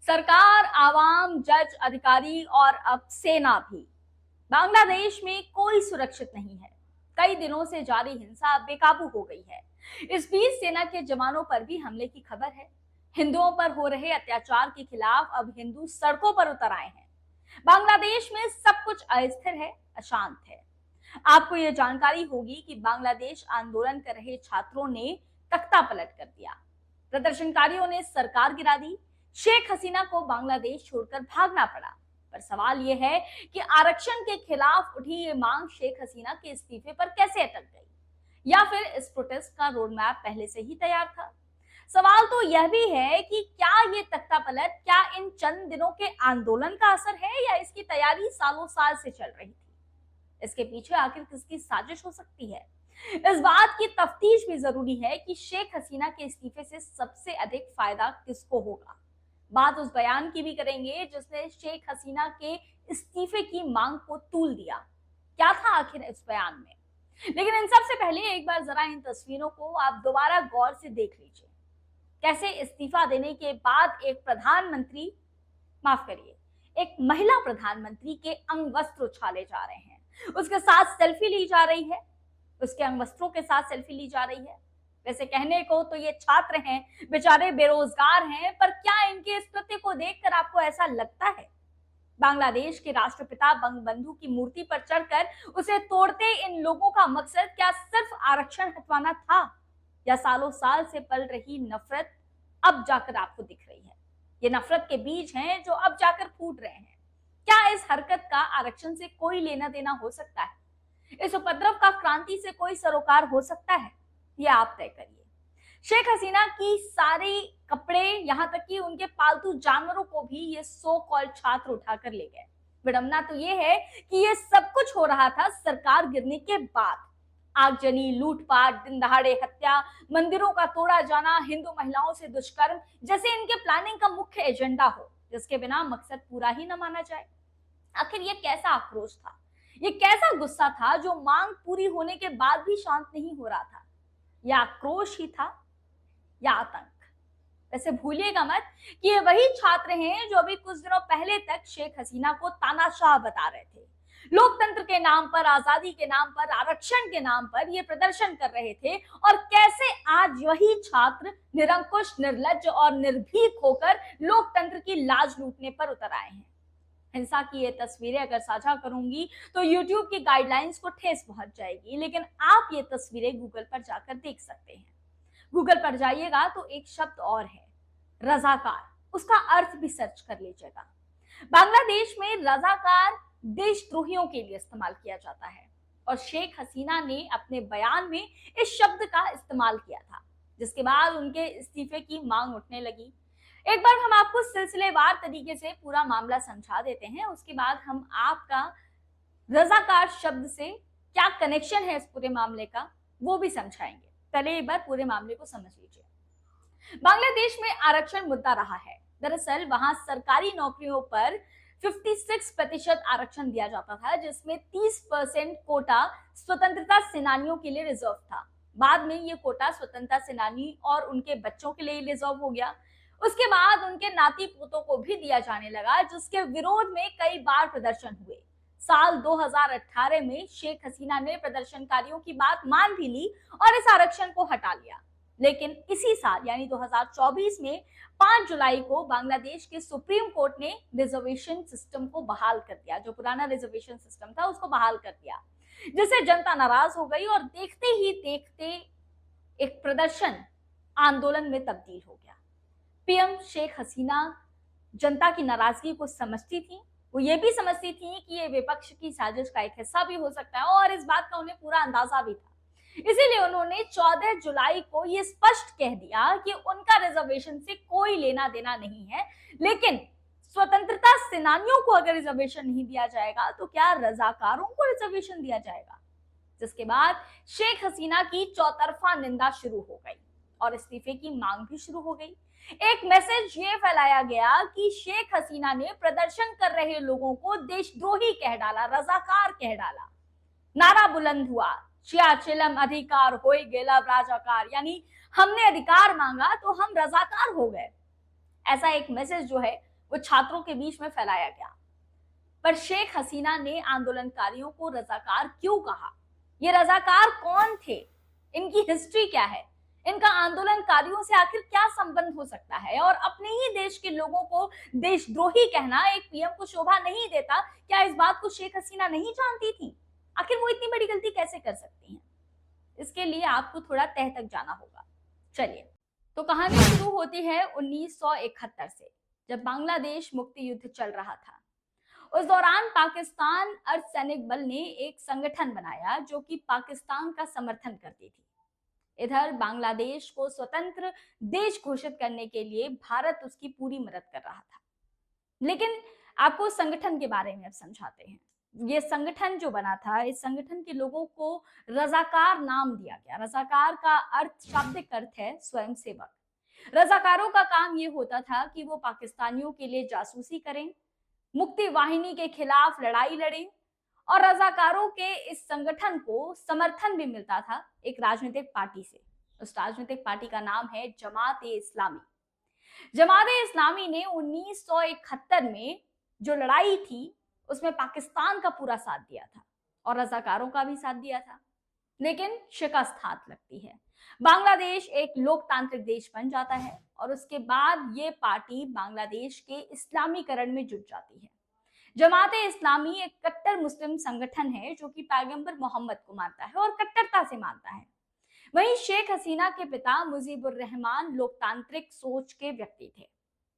सरकार, आवाम, जज, अधिकारी और अब सेना भी। बांग्लादेश में कोई सुरक्षित नहीं है। कई दिनों से जारी हिंसा बेकाबू हो गई है। इस बीच सेना के जवानों पर भी हमले की खबर है। हिंदुओं पर हो रहे अत्याचार के खिलाफ अब हिंदू सड़कों पर उतर आए हैं। बांग्लादेश में सब कुछ अस्थिर है, अशांत है। आपको यह जानकारी होगी कि बांग्लादेश आंदोलन कर रहे छात्रों ने तख्ता पलट कर दिया। प्रदर्शनकारियों ने सरकार गिरा दी। शेख हसीना को बांग्लादेश छोड़कर भागना पड़ा। पर सवाल यह है कि आरक्षण के खिलाफ उठी ये मांग शेख हसीना के इस्तीफे पर कैसे अटक गई, या फिर इस प्रोटेस्ट का रोड मैप पहले से ही तैयार था। सवाल तो यह भी है कि क्या ये तख्ता पलट क्या इन चंद दिनों के आंदोलन का असर है, या इसकी तैयारी सालों साल से चल रही थी। इसके पीछे आखिर किसकी साजिश हो सकती है, इस बात की तफ्तीश भी जरूरी है कि शेख हसीना के इस्तीफे से सबसे अधिक फायदा किसको होगा। बात उस बयान की भी करेंगे जिसने शेख हसीना के इस्तीफे की मांग को तूल दिया। क्या था आखिर इस बयान में। लेकिन इन सबसे पहले एक बार जरा इन तस्वीरों को आप दोबारा गौर से देख लीजिए। कैसे इस्तीफा देने के बाद एक महिला प्रधानमंत्री के अंग वस्त्र उछाले जा रहे हैं, उसके साथ सेल्फी ली जा रही है, उसके अंग वस्त्रों के साथ सेल्फी ली जा रही है। वैसे कहने को तो ये छात्र हैं, बेचारे बेरोजगार हैं, पर क्या इनके इस कृत्य को देखकर आपको ऐसा लगता है बांग्लादेश के राष्ट्रपिता बंगबंधु की मूर्ति पर चढ़कर उसे तोड़ते इन लोगों का मकसद क्या सिर्फ आरक्षण हटवाना था, या सालों साल से पल रही नफरत अब जाकर आपको दिख रही है। ये नफरत के बीज हैं जो अब जाकर फूट रहे हैं। क्या इस हरकत का आरक्षण से कोई लेना देना हो सकता है? इस उपद्रव का क्रांति से कोई सरोकार हो सकता है? ये आप तय करिए। शेख हसीना की सारी कपड़े, यहां तक कि उनके पालतू जानवरों को भी ये सो कॉल्ड छात्र उठाकर ले गए। विडंबना तो ये है कि ये सब कुछ हो रहा था सरकार गिरने के बाद। आगजनी, लूटपाट, दिन दहाड़े हत्या, मंदिरों का तोड़ा जाना, हिंदू महिलाओं से दुष्कर्म जैसे इनके प्लानिंग का मुख्य एजेंडा हो, जिसके बिना मकसद पूरा ही न माना जाए। आखिर ये कैसा आक्रोश था, ये कैसा गुस्सा था जो मांग पूरी होने के बाद भी शांत नहीं हो रहा था? यह आक्रोश ही था या आतंक? वैसे भूलिएगा मत कि ये वही छात्र हैं जो अभी कुछ दिनों पहले तक शेख हसीना को तानाशाह बता रहे थे। लोकतंत्र के नाम पर, आजादी के नाम पर, आरक्षण के नाम पर ये प्रदर्शन कर रहे थे, और कैसे आज वही छात्र निरंकुश, निर्लज्ज और निर्भीक होकर लोकतंत्र की लाज लूटने पर उतर आए हैं। हिंसा की ये तस्वीरें अगर साझा करूंगी तो YouTube की गाइडलाइंस को ठेस पहुंच जाएगी, लेकिन आप ये तस्वीरें गूगल पर जाकर देख सकते हैं। गूगल पर जाइएगा तो एक शब्द और है, रजाकार। उसका अर्थ भी सर्च कर लीजिएगा। बांग्लादेश में रजाकार देशद्रोहियों के लिए इस्तेमाल किया जाता है, और शेख हसीना ने अपने बयान में इस शब्द का इस्तेमाल किया था, जिसके बाद उनके इस्तीफे की मांग उठने लगी। एक बार हम आपको सिलसिलेवार तरीके से पूरा मामला समझा देते हैं, उसके बाद हम आपका रजाकार शब्द से क्या कनेक्शन है इस पूरे मामले का वो भी समझाएंगे। पहले एक बार पूरे मामले को समझ लीजिए। बांग्लादेश में आरक्षण मुद्दा रहा है। दरअसल वहां सरकारी नौकरियों पर 56% आरक्षण दिया जाता था, जिसमें 30% कोटा स्वतंत्रता सेनानियों के लिए रिजर्व था। बाद में ये कोटा स्वतंत्रता सेनानी और उनके बच्चों के लिए रिजर्व हो गया। उसके बाद उनके नाती पोतों को भी दिया जाने लगा, जिसके विरोध में कई बार प्रदर्शन हुए। साल 2018 में शेख हसीना ने प्रदर्शनकारियों की बात मान भी ली और इस आरक्षण को हटा लिया। लेकिन इसी साल यानी 2024 में 5 जुलाई को बांग्लादेश के सुप्रीम कोर्ट ने रिजर्वेशन सिस्टम को बहाल कर दिया। जो पुराना रिजर्वेशन सिस्टम था उसको बहाल कर दिया, जिससे जनता नाराज हो गई और देखते ही देखते एक प्रदर्शन आंदोलन में तब्दील हो गया। पीएम शेख हसीना जनता की नाराजगी को समझती थी। वो ये भी समझती थी कि ये विपक्ष की साजिश का एक हिस्सा भी हो सकता है, और इस बात का उन्हें पूरा अंदाजा भी था। इसीलिए उन्होंने 14 जुलाई को ये स्पष्ट कह दिया कि उनका रिजर्वेशन से कोई लेना देना नहीं है, लेकिन स्वतंत्रता सेनानियों को अगर रिजर्वेशन नहीं दिया जाएगा तो क्या रजाकारों को रिजर्वेशन दिया जाएगा? जिसके बाद शेख हसीना की चौतरफा निंदा शुरू हो गई और इस्तीफे की मांग भी शुरू हो गई। एक मैसेज ये फैलाया गया कि शेख हसीना ने प्रदर्शन कर रहे लोगों को देशद्रोही कह डाला, रजाकार कह डाला। नारा बुलंद हुआ, चिलम अधिकार होई गेला राजाकार, यानी हमने अधिकार मांगा तो हम रजाकार हो गए। ऐसा एक मैसेज जो है वो छात्रों के बीच में फैलाया गया। पर शेख हसीना ने आंदोलनकारियों को रजाकार क्यों कहा? ये रजाकार कौन थे? इनकी हिस्ट्री क्या है? इनका आंदोलनकारियों से आखिर क्या संबंध हो सकता है? और अपने ही देश के लोगों को देशद्रोही कहना एक पीएम को शोभा नहीं देता। क्या इस बात को शेख हसीना नहीं जानती थी? आखिर वो इतनी बड़ी गलती कैसे कर सकती हैं? इसके लिए आपको थोड़ा तह तक जाना होगा। चलिए, तो कहानी शुरू होती है 1971 से, जब बांग्लादेश मुक्ति युद्ध चल रहा था। उस दौरान पाकिस्तान अर्धसैनिक बल ने एक संगठन बनाया जो कि पाकिस्तान का समर्थन करती थी। इधर बांग्लादेश को स्वतंत्र देश घोषित करने के लिए भारत उसकी पूरी मदद कर रहा था। लेकिन आपको संगठन के बारे में अब समझाते हैं। ये संगठन जो बना था, इस संगठन के लोगों को रजाकार नाम दिया गया। रजाकार का अर्थ, शाब्दिक अर्थ है स्वयंसेवक। रजाकारों का काम ये होता था कि वो पाकिस्तानियों के लिए जासूसी करें, मुक्ति वाहिनी के खिलाफ लड़ाई लड़ें, और रजाकारों के इस संगठन को समर्थन भी मिलता था एक राजनीतिक पार्टी से। उस राजनीतिक पार्टी का नाम है जमात-ए-इस्लामी। जमात-ए-इस्लामी ने 1971 में जो लड़ाई थी उसमें पाकिस्तान का पूरा साथ दिया था और रजाकारों का भी साथ दिया था। लेकिन शिकस्त हाथ लगती है। बांग्लादेश एक लोकतांत्रिक देश बन जाता है और उसके बाद ये पार्टी बांग्लादेश के इस्लामीकरण में जुट जाती है। जमात-ए-इस्लामी एक कट्टर मुस्लिम संगठन है जो कि पैगंबर मोहम्मद को मानता है और कट्टरता से मानता है। वहीं शेख हसीना के पिता मुजीबुर रहमान लोकतांत्रिक सोच के व्यक्ति थे,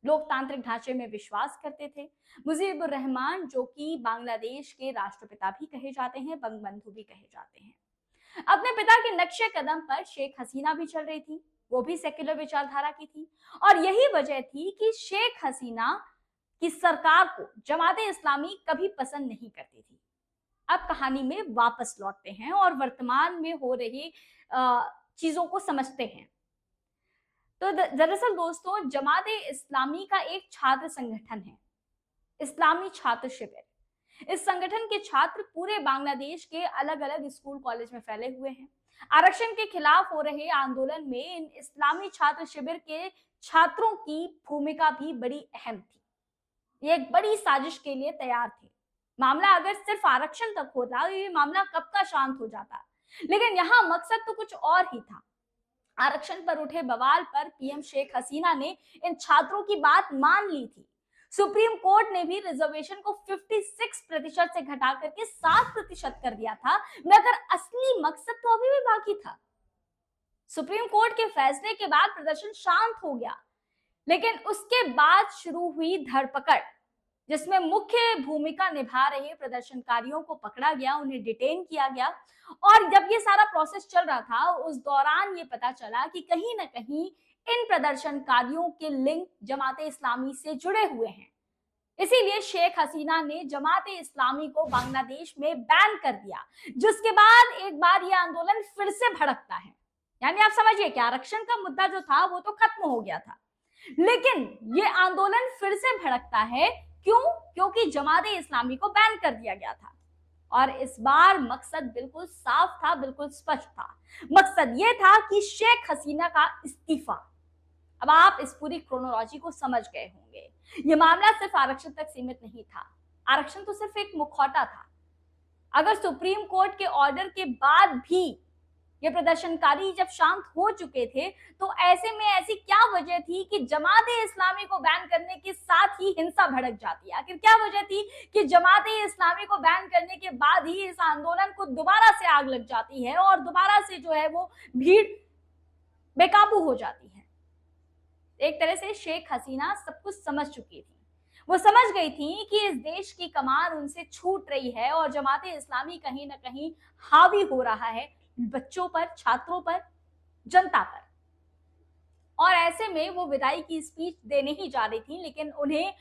लोकतांत्रिक ढांचे में विश्वास करते थे। मुजीबुर रहमान, जो कि बांग्लादेश के राष्ट्रपिता भी कहे जाते हैं, बंगबंधु भी कहे जाते हैं, अपने पिता के नक्शे कदम पर शेख हसीना भी चल रही थी। वो भी सेक्युलर विचारधारा की थी और यही वजह थी कि शेख हसीना की सरकार को जमात-ए-इस्लामी कभी पसंद नहीं करती थी। अब कहानी में वापस लौटते हैं और वर्तमान में हो रही चीजों को समझते हैं। तो दरअसल दोस्तों, जमात-ए-इस्लामी का एक छात्र संगठन है, इस्लामी छात्र शिविर। इस संगठन के छात्र पूरे बांग्लादेश के अलग अलग स्कूल कॉलेज में फैले हुए हैं। आरक्षण के खिलाफ हो रहे आंदोलन में इन इस्लामी छात्र शिविर के छात्रों की भूमिका भी बड़ी अहम थी। ये एक बड़ी साजिश के लिए तैयार थे। मामला अगर सिर्फ आरक्षण तक होता, ये मामला कब का शांत हो जाता। लेकिन यहाँ मकसद तो कुछ और ही था। आरक्षण पर उठे बवाल पर पीएम शेख हसीना ने इन छात्रों की बात मान ली थी। सुप्रीम कोर्ट ने भी रिजर्वेशन को 56% से घटा करके 7% कर दिया था, मगर असली मकसद तो अभी भी बाकी था। सुप्रीम कोर्ट के फैसले के बाद प्रदर्शन शांत हो गया, लेकिन उसके बाद शुरू हुई धरपकड़, जिसमें मुख्य भूमिका निभा रहे प्रदर्शनकारियों को पकड़ा गया, उन्हें डिटेन किया गया। और जब ये सारा प्रोसेस चल रहा था, उस दौरान ये पता चला कि कहीं ना कहीं इन प्रदर्शनकारियों के लिंक जमात-ए-इस्लामी से जुड़े हुए हैं। इसीलिए शेख हसीना ने जमात-ए-इस्लामी को बांग्लादेश में बैन कर दिया, जिसके बाद एक बार ये आंदोलन फिर से भड़कता है। यानी आप समझिए कि आरक्षण का मुद्दा जो था वो तो खत्म हो गया था, लेकिन ये आंदोलन फिर से भड़कता है। क्यों? क्योंकि जमात-ए-इस्लामी को बैन कर दिया गया था और इस बार मकसद बिल्कुल साफ था, बिल्कुल स्पष्ट था। मकसद ये था कि शेख हसीना का इस्तीफा। अब आप इस पूरी क्रोनोलॉजी को समझ गए होंगे। ये मामला सिर्फ आरक्षण तक सीमित नहीं था। आरक्षण तो सिर्फ एक मुखौटा था। अगर सुप्रीम कोर्ट के ऑर्डर के बाद भी ये प्रदर्शनकारी जब शांत हो चुके थे, तो ऐसे में ऐसी क्या वजह थी कि जमात-ए-इस्लामी को बैन करने के साथ ही हिंसा भड़क जाती है? आखिर क्या वजह थी कि जमात-ए-इस्लामी को बैन करने के बाद ही इस आंदोलन को दोबारा से आग लग जाती है और दोबारा से जो है वो भीड़ बेकाबू हो जाती है? एक तरह से शेख हसीना सब कुछ समझ चुकी थी। वो समझ गई थी कि इस देश की कमान उनसे छूट रही है और जमात-ए-इस्लामी कहीं ना कहीं हावी हो रहा है बच्चों पर, छात्रों पर, जनता पर। और ऐसे में वो विदाई की स्पीच देने ही जा रही थी, लेकिन उन्हें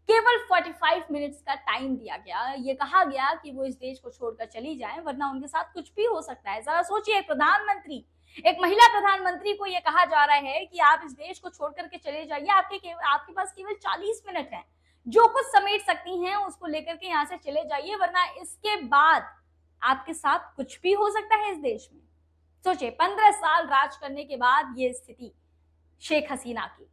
केवल 45 मिनट्स का टाइम दिया गया। ये कहा गया कि वो इस देश को छोड़कर चली जाएं, वरना उनके साथ कुछ भी हो सकता है। जरा सोचिए, प्रधानमंत्री, एक महिला प्रधानमंत्री को ये कहा जा रहा है कि आप इस देश को छोड़ करके चले जाइए, आपके पास केवल 40 मिनट है, जो कुछ समेट सकती हैं उसको लेकर के यहाँ से चले जाइए, वरना इसके बाद आपके साथ कुछ भी हो सकता है इस देश में। सोचिए, 15 साल राज करने के बाद ये स्थिति शेख हसीना की।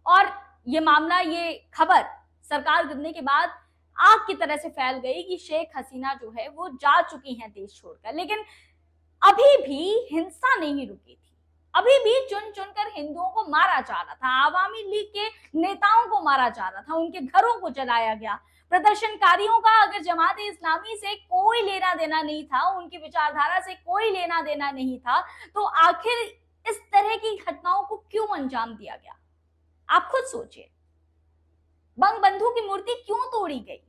और ये मामला, ये खबर सरकार गिरने के बाद आग की तरह से फैल गई कि शेख हसीना जो है वो जा चुकी हैं देश छोड़कर। लेकिन अभी भी हिंसा नहीं रुकी थी, अभी भी चुन चुनकर हिंदुओं को मारा जा रहा था, आवामी लीग के नेताओं को मारा जा रहा था, उनके घरों को जलाया गया। प्रदर्शनकारियों का अगर जमात इस्लामी से कोई लेना देना नहीं था, उनकी विचारधारा से कोई लेना देना नहीं था, तो आखिर इस तरह की घटनाओं को क्यों अंजाम दिया गया? आप खुद सोचिए, बंगबंधु की मूर्ति क्यों तोड़ी गई?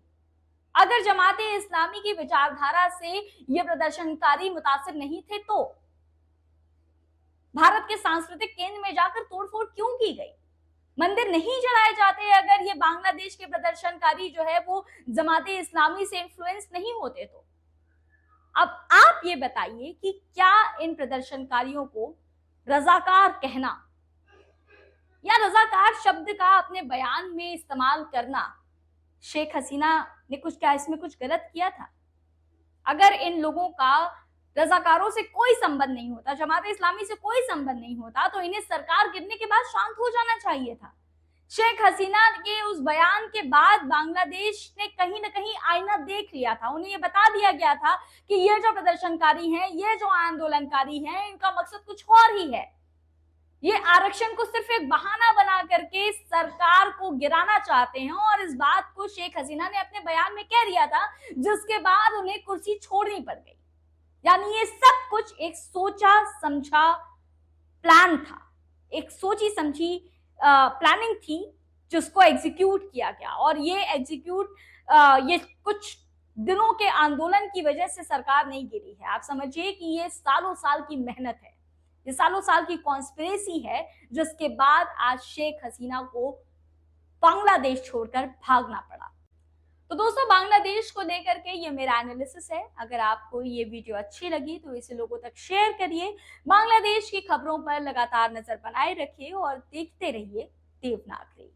अगर जमाते इस्लामी की विचारधारा से ये प्रदर्शनकारी मुतासिर नहीं थे तो भारत के सांस्कृतिक केंद्र में जाकर तोड़फोड़ क्यों की गई? मंदिर नहीं जलाए जाते अगर ये बांग्लादेश के प्रदर्शनकारी जो है वो जमाते इस्लामी से इन्फ्लुएंस नहीं होते तो। अब आप ये बताइए कि क्या इन प्रदर्शनकारियों को रजाकार कहना या रजाकार शब्द का अपने बयान में इस्तेमाल करना, शेख हसीना ने क्या इसमें कुछ गलत किया था? अगर इन लोगों का रजाकारों से कोई संबंध नहीं होता, जमात इस्लामी से कोई संबंध नहीं होता, तो इन्हें सरकार गिरने के बाद शांत हो जाना चाहिए था। शेख हसीना के उस बयान के बाद बांग्लादेश ने कहीं ना कहीं आईना देख लिया था, उन्हें ये बता दिया गया था कि ये जो प्रदर्शनकारी हैं, ये जो आंदोलनकारी हैं, इनका मकसद कुछ और ही है। ये आरक्षण को सिर्फ एक बहाना बना करके सरकार को गिराना चाहते हैं, और इस बात को शेख हसीना ने अपने बयान में कह दिया था, जिसके बाद उन्हें कुर्सी छोड़नी पड़ गई। यानी ये सब कुछ एक सोचा समझा प्लान था, एक सोची समझी प्लानिंग थी, जिसको एग्जीक्यूट किया गया। और ये एग्जीक्यूट ये कुछ दिनों के आंदोलन की वजह से सरकार नहीं गिरी है। आप समझिए कि ये सालों साल की मेहनत है, ये सालों साल की कॉन्स्पिरेसी है, जिसके बाद आज शेख हसीना को बांग्लादेश छोड़कर भागना पड़ा। तो दोस्तों, बांग्लादेश को लेकर के ये मेरा एनालिसिस है। अगर आपको ये वीडियो अच्छी लगी तो इसे लोगों तक शेयर करिए। बांग्लादेश की खबरों पर लगातार नजर बनाए रखिए और देखते रहिए देवनागरी।